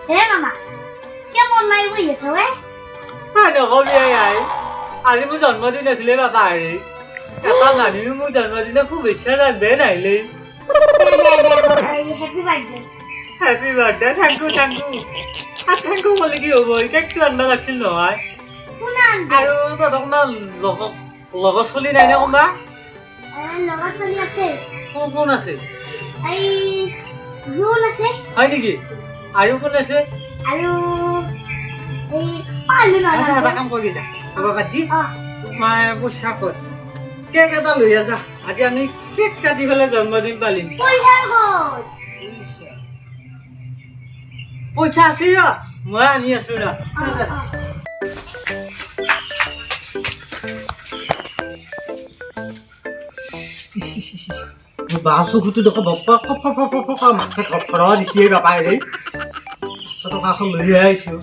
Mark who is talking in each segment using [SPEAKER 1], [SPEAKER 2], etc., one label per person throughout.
[SPEAKER 1] হে মামা কেমন নাই বহি আছ হে
[SPEAKER 2] নকবি আই আজি মোৰ জন্মদিন আছিলে বাবা হেৰি এটা মানুহে মোৰ জন্মদিনৰ শুভেচ্ছা জানবে নাহিলে
[SPEAKER 1] happy birthday
[SPEAKER 2] happy birthday thank you ক'লে কি হ'ব কেকটো আনবা লাগছিল নহয় আৰু তহঁতক না লগৰ চলি নাই নে কোনোবা
[SPEAKER 1] লগৰ চলি আছে
[SPEAKER 2] কোন আছে
[SPEAKER 1] এই জোন আছে
[SPEAKER 2] হয় নেকি আৰু কোন আছে
[SPEAKER 1] আৰু এই পালু না
[SPEAKER 2] এটা কাম কৰি যা বাবা দি মই পইচা কত কেক এটা লৈ যা আজি আমি কেক কাটি পেলাই জন্মদিন পালিম
[SPEAKER 1] পইচা কত
[SPEAKER 2] পইচা আছে ৰ মই আনি আছো ৰ বাসু খুঁটো দেখো বপ্পা মাছে ধৰা দিছে বাপাই ৰে 500 টকা এখন লৈ আহিছো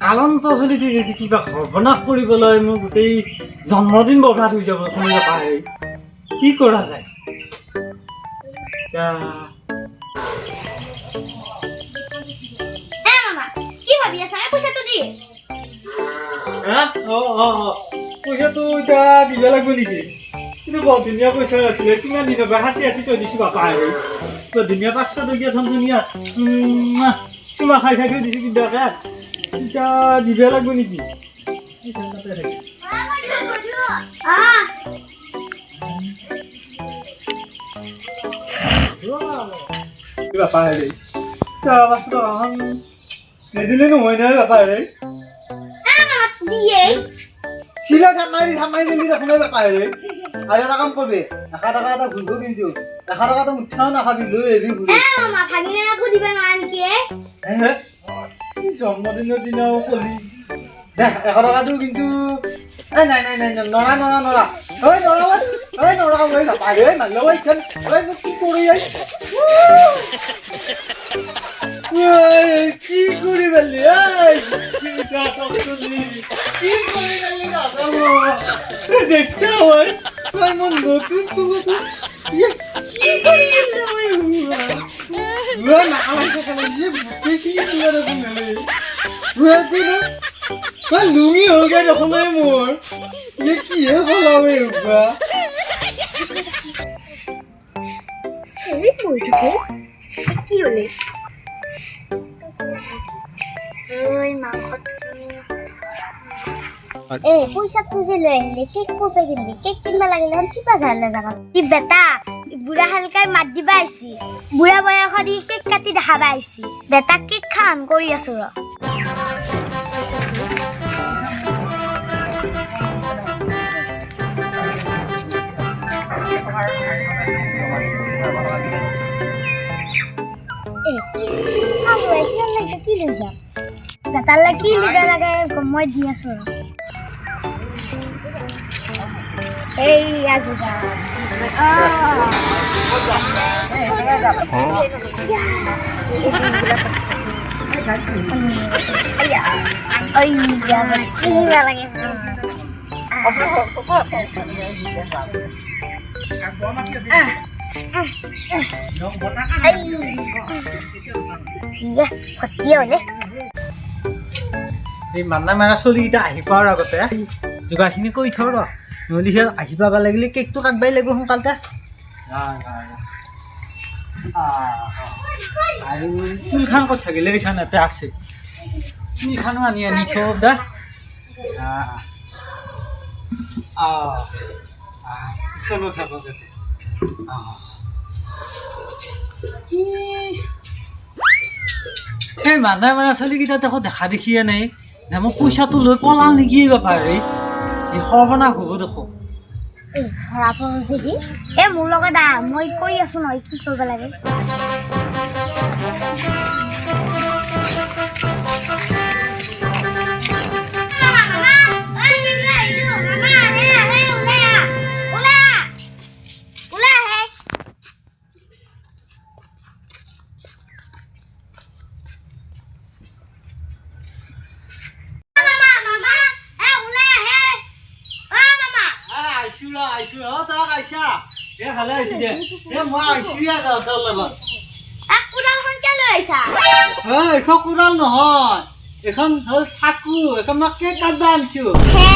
[SPEAKER 2] কালন্ত চলি যদি কিবা সৰ্বনাশ কৰিবলৈ মোৰ গোটেই জন্মদিন বৰবাদ হৈ যাব শুনি বাপাই কি কৰা যায়
[SPEAKER 1] কি ভাবি আছা পইচাটো দি
[SPEAKER 2] পইচাটো এতিয়া দিব লাগিব নেকি কিন্তু বৰ ধুনীয়া পইচা আছিলে কিমান দিনৰ পৰা সাঁচি থৈ দিছো বাপা বৰ ধুনীয়া 500 টকীয়া ধন ধুনীয়া চুমা খাই থৈ দিছো কিন্তু এতিয়া দিব লাগিব নেকি বাপা হেৰি 500 টকাখন নিদিলে নহয় নহয় বাপা হেৰি চিলা থামাই দিলি দেখোন বাপা হেৰি আৰু এটা কাম কৰবি 100 টকা এটা ঘুৰব কিন্তু 100 টকাটো মুঠাও নাখাবি লৈ আহিবি ঘুৰি জন্মদিনৰ দিনাও কলি দে 100 টকাটো কিন্তু নাই নৰা মই বাপা হেৰি মানলো এইখন মোক কি কৰি কি কৰি পেলি দেখছ হয় মোৰ নতুন লুঙি হৈ গৈ দেখোন মোৰ কিহে বলাবে
[SPEAKER 1] কি হলে পইচাটো যে লৈ আহিলে কেক ক'ৰ পৰা কিনিবি কেক কিনিব লাগিলে চিপা ঝাৰলে জাগাত ই বেটা বুঢ়া হালকাই মাত দিবা আহিছি বুঢ়া বয়সত ই কেক কাটি দেখাবা আহিছি বেটা কেক খান কৰি আছো ৰ কি লৈ যাম বেটালে কি লিবা লাগে মই দি আছো এই আজুবা
[SPEAKER 2] এই মান্না মাৰা চলিকেইটা আহি পোৱাৰ আগতে যোগাৰখিনি কৰি থওঁ ৰ নহ'লে সিহঁত আহি পাব লাগিলে কেকটো কাটবাই লাগিব সোনকালতে আৰু তুলখান ক'ত থাকিলে এইখান ইয়াতে আছে তুলখানো আনি থওঁ দা ইখনো থাকক সেই মান্না মাৰা চলিকেইটা দেখো দেখা দেখিয়ে নাই নে মোক পইচাটো লৈ পলাল নেকি বাপা এই সৰ্বনাশ হ'ব দেখো
[SPEAKER 1] মোৰ লগত মই কৰি আছো নহয় কি কৰিব লাগে
[SPEAKER 2] ভালে হৈছে দে মই আহিছো ইয়াত লগত
[SPEAKER 1] পাইছা
[SPEAKER 2] এইখন কোৰাল নহয় এখন হ'ল চাকু এখন মই কেক কাটবা আনছো
[SPEAKER 1] হে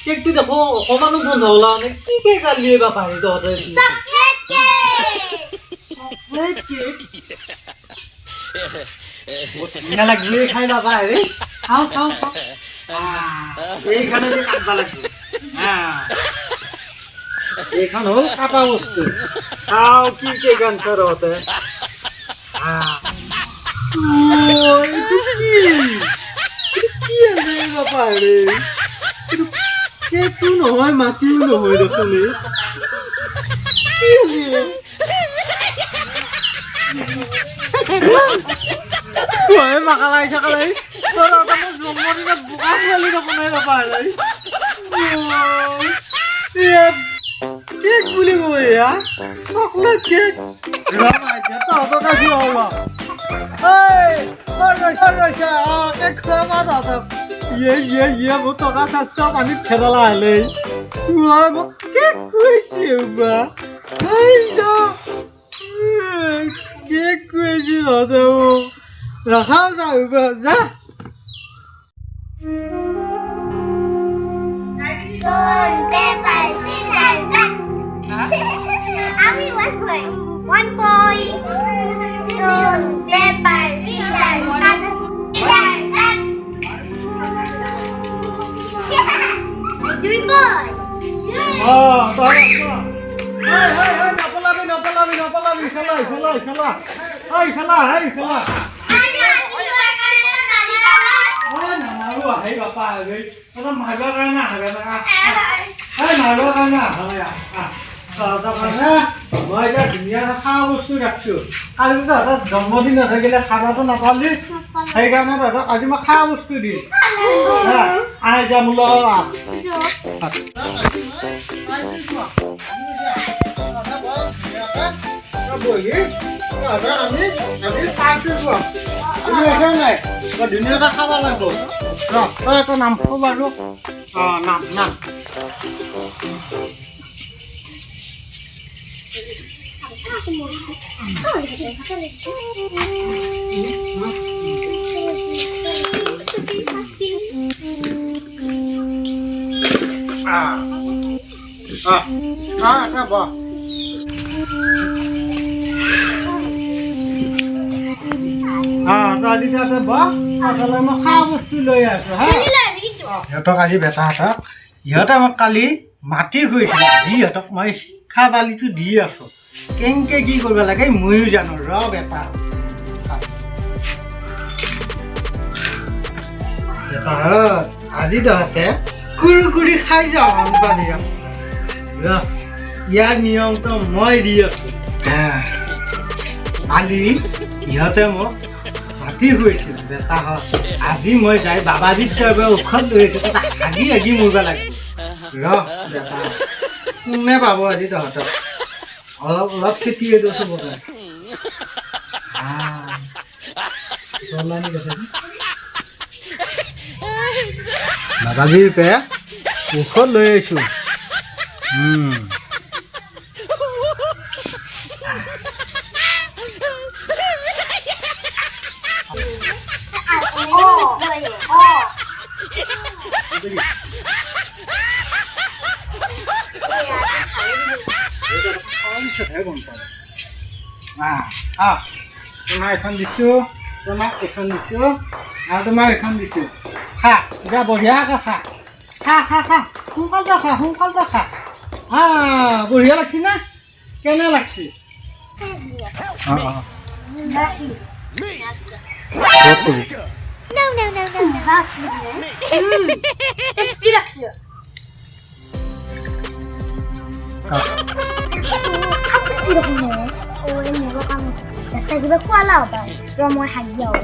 [SPEAKER 2] কেকটো দেখো অকমানো বন্ধ হলা নে কি কেক আনলি বা পাৰি তহঁতে
[SPEAKER 1] চকলেট কেক
[SPEAKER 2] ধুনীয়া লাগলি খাই যাবা হেৰি খাওঁ খাওঁ খাওঁ এইখানে যে কাটবা লাগবে এইখন হ'ল কাটা বস্তু খাওঁ কি কেক আনছ তহঁতে কেকটো নহয় মাটিও নহয় দেখোন মাকালাই চাকালাই তোর আমার জন্মদিনত বোকা ছোৱালী দেখোন নাপায় কেক বুলি কয় এয়া চকলেট কেক তহঁতৰ কাছে হ'ল কেক খোৱা মা তহঁতক ইয়ে মোৰ টকা 400 পানীত খেদালা হলে কেক খুৱাইছে বা কেক খুৱাইছে তহঁতে রাখাও যাবে যা
[SPEAKER 1] Son paper scissors cut. আমি 1 point. 1 point. Son paper scissors cut. Scissors cut. 2 point.
[SPEAKER 2] নপলাবি খেলা Hãy subscribe cho kênh Ghiền Mì Gõ để không bỏ lỡ những সিহঁতক আজি বেটাহঁতক ইহঁতে আমাক কালি মাটি খুৱাইছিল ইহঁতক মই শিক্ষা বালিটো দি আছো কেনেকে কি কৰিব লাগে ময়ো জানো ৰ বেটা আজি তহঁতে কুৰকুৰি খাই যাওঁ পানী ইয়াৰ নিয়মটো মই দি আছো কালি ইহঁতে মোক মাটি খুৱাইছিল বেটাহঁত আজি মই যাই বাবাজীৰ পৰা ঔষধ লৈ আহিছো তাত হাগি মৰিব লাগিব ৰ বেটা কোনে পাব আজি তহঁতক অলপ খেতিয়ে দিছো বোলে বাবাজীৰ পৰা ঔষধ লৈ আহিছো তোমাক এখন দিছো তোমাক এখন দিছো আৰু তোমাক এখন দিছো খা যা বঢ়িয়াকৈ খা সোনকালতে খা বঢ়িয়া লাগছি না কেনে লাগছি
[SPEAKER 1] কিবা খোৱালা হ'ব ৰ মই হাগি হ'ব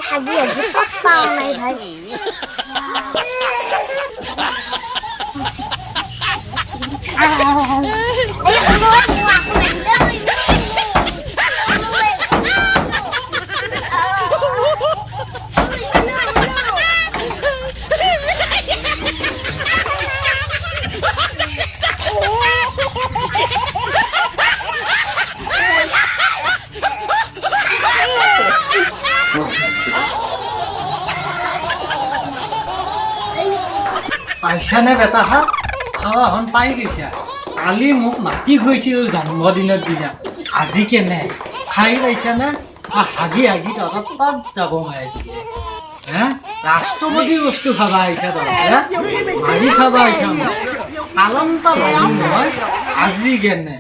[SPEAKER 1] Hagi hagi total này thấy.
[SPEAKER 2] পাইছা নে বেটা হা খাৱাখন পাই গৈছা কালি মোক মাতি গৈছিল জন্মদিনৰ দিনা আজি কেনে খাই পাইছা নে হাগি হাগি তহঁতৰ তাত যাব মায়ে হে ৰাষ্ট্ৰপতি বস্তু খাবা আহিছা তহঁতে মাৰি খাবা আহিছা পালন্ত ভাজি নহয় আজি কেনে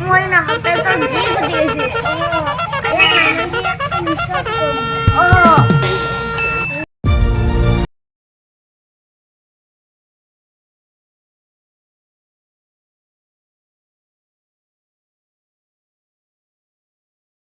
[SPEAKER 1] Moi nak hotel tu dia